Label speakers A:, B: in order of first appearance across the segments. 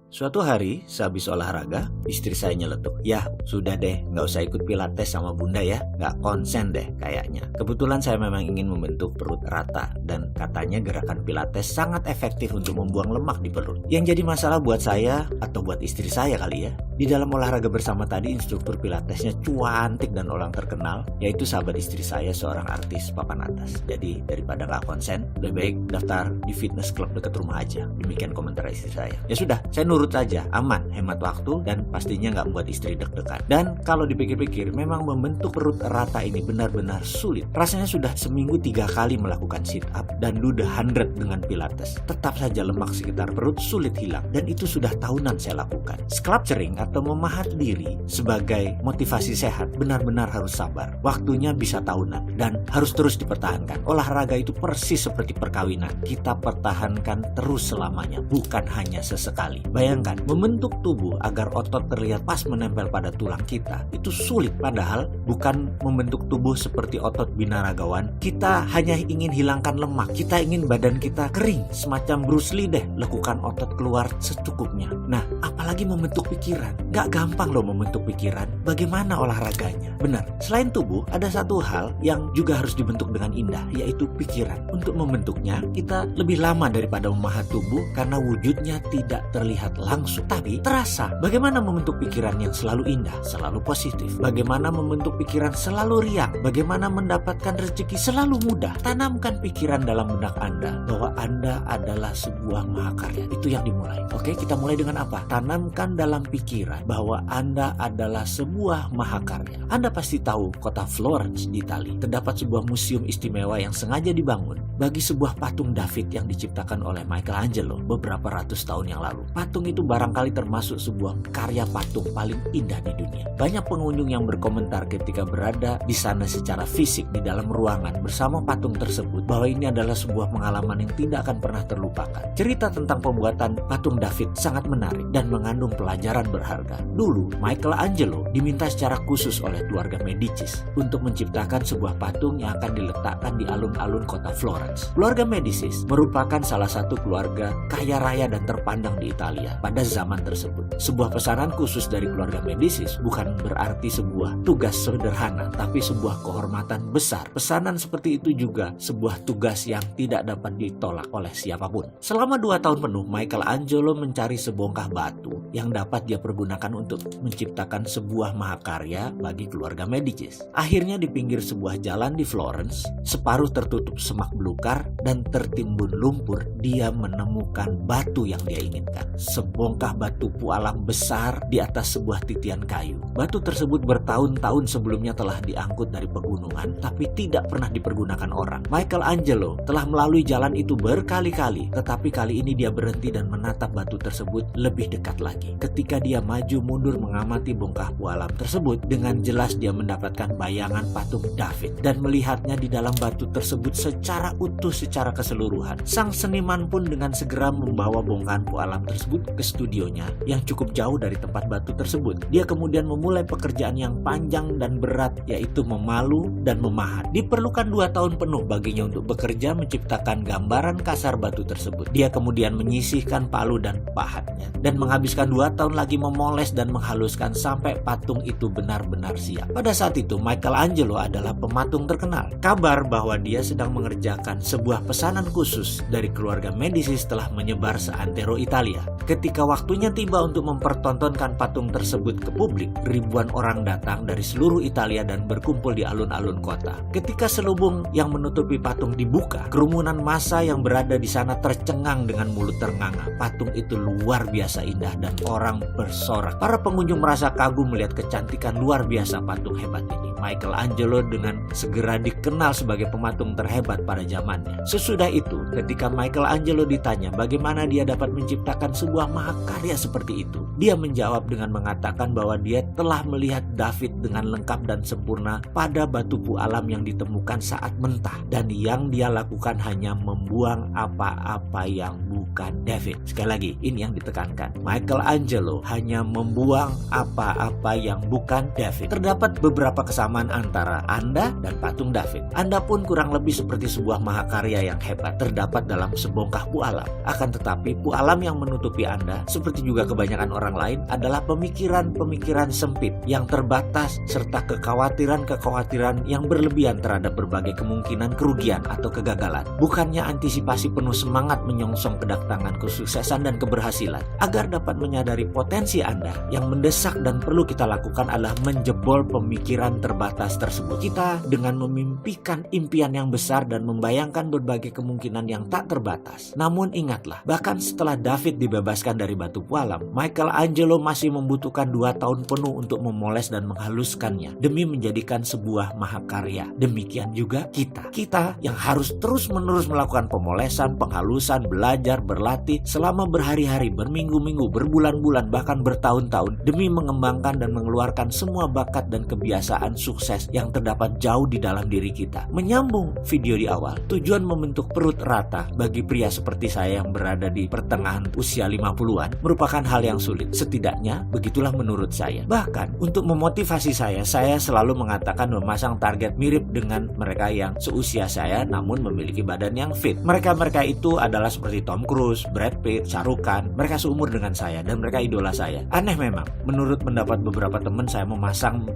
A: Suatu hari, sehabis olahraga, istri saya nyeletuk, "Yah, sudah deh, nggak usah ikut pilates sama bunda ya, nggak konsen deh kayaknya." Kebetulan saya memang ingin membentuk perut rata, dan katanya gerakan pilates sangat efektif untuk membuang lemak di perut. Yang jadi masalah buat saya, atau buat istri saya kali ya, di dalam olahraga bersama tadi instruktur pilatesnya cuantik dan orang terkenal, yaitu sahabat istri saya, seorang artis papan atas. Jadi daripada nggak konsen, lebih baik daftar di fitness club dekat rumah aja. Demikian komentar istri saya. Ya sudah, saya nurut aja, aman, hemat waktu, dan pastinya nggak membuat istri deg-degan. Dan kalau dipikir-pikir, memang membentuk perut rata ini benar-benar sulit. Rasanya sudah seminggu 3 kali melakukan sit up dan do the 100 dengan pilates. Tetap saja lemak sekitar perut sulit hilang, dan itu sudah tahunan saya lakukan. Sculpturing atau memahat diri sebagai motivasi sehat benar-benar harus sabar. Waktunya bisa tahunan dan harus terus dipertahankan. Olahraga itu persis seperti perkawinan. Kita pertahankan terus selamanya, bukan hanya sesekali. Bayangkan, membentuk tubuh agar otot terlihat pas menempel pada tulang kita, itu sulit. Padahal bukan membentuk tubuh seperti otot binaragawan. Kita hanya ingin hilangkan lemak. Kita ingin badan kita kering, semacam Bruce Lee deh, lakukan otot keluar secukupnya. Nah, apalagi membentuk pikiran. Gak gampang loh membentuk pikiran. Bagaimana olahraganya? Benar, selain tubuh, ada satu hal yang juga harus dibentuk dengan indah, yaitu pikiran. Untuk membentuknya, kita lebih lama daripada memahat tubuh karena wujudnya tidak terlihat langsung, tapi terasa. Bagaimana membentuk pikiran yang selalu indah, selalu positif? Bagaimana membentuk pikiran selalu riang? Bagaimana mendapatkan rezeki selalu mudah? Tanamkan pikiran dalam benak Anda bahwa Anda adalah sebuah mahakarya. Itu yang dimulai. Oke, kita mulai dengan apa? Tanamkan dalam pikiran bahwa Anda adalah sebuah mahakarya. Anda pasti tahu kota Florence di Italia. Terdapat sebuah museum istimewa yang sengaja dibangun bagi sebuah patung David yang diciptakan oleh Michelangelo beberapa ratus tahun yang lalu. Patung itu barangkali termasuk sebuah karya patung paling indah di dunia. Banyak pengunjung yang berkomentar ketika berada di sana secara fisik di dalam ruangan bersama patung tersebut bahwa ini adalah sebuah pengalaman yang tidak akan pernah terlupakan. Cerita tentang pembuatan patung David sangat menarik dan mengandung pelajaran berharga. Dulu, Michelangelo diminta secara khusus oleh keluarga Medicis untuk menciptakan sebuah patung yang akan diletakkan di alun-alun kota Florence. Keluarga Medicis merupakan salah satu keluarga kaya raya dan terpandang di Italia pada zaman tersebut. Sebuah pesanan khusus dari keluarga Medicis bukan berarti sebuah tugas sederhana, tapi sebuah kehormatan besar. Pesanan seperti itu juga sebuah tugas yang tidak dapat ditolak oleh siapapun. Selama 2 tahun penuh, Michelangelo mencari sebongkah batu yang dapat dia pergunakan untuk menciptakan sebuah mahakarya bagi keluarga Medicis. Akhirnya di pinggir sebuah jalan di Florence, separuh tertutup semak belukar dan tertimbun lumpur, dia menemukan batu yang dia inginkan. Sebongkah batu pualam besar di atas sebuah titian kayu. Batu tersebut bertahun-tahun sebelumnya telah diangkut dari pegunungan, tapi tidak pernah dipergunakan orang. Michelangelo telah melalui jalan itu berkali-kali, tetapi kali ini dia berhenti dan menatap batu tersebut lebih dekat lagi. Ketika dia maju mundur mengamati bongkah pualam tersebut, dengan jelas dia mendapatkan bayangan patung David dan melihatnya di dalam batu tersebut secara utuh, secara keseluruhan. Sang seniman pun dengan segera membawa bongkahan pualam tersebut ke studionya yang cukup jauh dari tempat batu tersebut. Dia kemudian memulai pekerjaan yang panjang dan berat, yaitu memalu dan memahat. Diperlukan 2 tahun penuh baginya untuk bekerja menciptakan gambaran kasar batu tersebut. Dia kemudian menyisihkan palu dan pahatnya dan menghabiskan 2 tahun lagi memoles dan menghaluskan sampai patung itu benar-benar siap. Pada saat itu Michelangelo adalah pematung terkenal. Kabar bahwa dia sedang mengerjakan sebuah pesanan khusus dari keluarga Medicis telah menyebar seantero Italia. Ketika waktunya tiba untuk mempertontonkan patung tersebut ke publik, ribuan orang datang dari seluruh Italia dan berkumpul di alun-alun kota. Ketika selubung yang menutupi patung dibuka, kerumunan massa yang berada di sana tercengang dengan mulut ternganga. Patung itu luar biasa indah dan orang bersorak. Para pengunjung merasa kagum melihat kecantikan luar biasa patung hebat ini. Michelangelo dengan segera dikenal sebagai pematung terhebat pada zamannya. Sesudah itu, ketika Michelangelo ditanya bagaimana dia dapat menciptakan sebuah mahakarya seperti itu, dia menjawab dengan mengatakan bahwa dia telah melihat David dengan lengkap dan sempurna pada batu pualam yang ditemukan saat mentah, dan yang dia lakukan hanya membuang apa-apa yang bukan bukan David. Sekali lagi, ini yang ditekankan. Michelangelo hanya membuang apa-apa yang bukan David. Terdapat beberapa kesamaan antara Anda dan patung David. Anda pun kurang lebih seperti sebuah mahakarya yang hebat terdapat dalam sebongkah pualam. Akan tetapi pualam yang menutupi Anda, seperti juga kebanyakan orang lain, adalah pemikiran-pemikiran sempit yang terbatas serta kekhawatiran-kekhawatiran yang berlebihan terhadap berbagai kemungkinan kerugian atau kegagalan. Bukannya antisipasi penuh semangat menyongsong kedatangan kesuksesan dan keberhasilan. Agar dapat menyadari potensi Anda, yang mendesak dan perlu kita lakukan adalah menjebol pemikiran terbatas tersebut. Kita dengan memimpikan impian yang besar dan membayangkan berbagai kemungkinan yang tak terbatas. Namun ingatlah, bahkan setelah David dibebaskan dari batu pualam, Michelangelo masih membutuhkan 2 tahun penuh untuk memoles dan menghaluskannya demi menjadikan sebuah mahakarya. Demikian juga kita yang harus terus-menerus melakukan pemolesan, penghalusan, belajar, berlatih selama berhari-hari, berminggu-minggu, berbulan-bulan, bahkan bertahun-tahun demi mengembangkan dan mengeluarkan semua bakat dan kebiasaan sukses yang terdapat jauh di dalam diri kita. Menyambung video di awal, tujuan membentuk perut rata bagi pria seperti saya yang berada di pertengahan usia 50-an merupakan hal yang sulit. Setidaknya begitulah menurut saya. Bahkan untuk memotivasi saya selalu mengatakan memasang target mirip dengan mereka yang seusia saya namun memiliki badan yang fit. Mereka itu adalah seperti Tom Cruise, Brad Pitt, Shah Rukh Khan. Mereka seumur dengan saya dan mereka idola saya. Aneh memang, menurut pendapat beberapa teman, saya memasang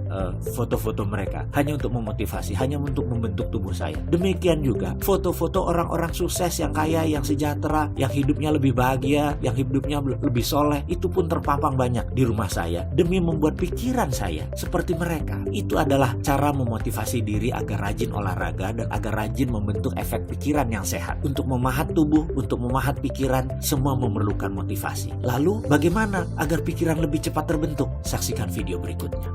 A: foto-foto mereka hanya untuk memotivasi, hanya untuk membentuk tubuh saya. Demikian juga foto-foto orang-orang sukses yang kaya, yang sejahtera, yang hidupnya lebih bahagia, yang hidupnya lebih soleh, itu pun terpampang banyak di rumah saya demi membuat pikiran saya seperti mereka. Itu adalah cara memotivasi diri agar rajin olahraga dan agar rajin membentuk efek pikiran yang sehat. Untuk memahat tubuh, untuk memahat pikiran, semua memerlukan motivasi. Lalu bagaimana agar pikiran lebih cepat terbentuk? Saksikan video berikutnya.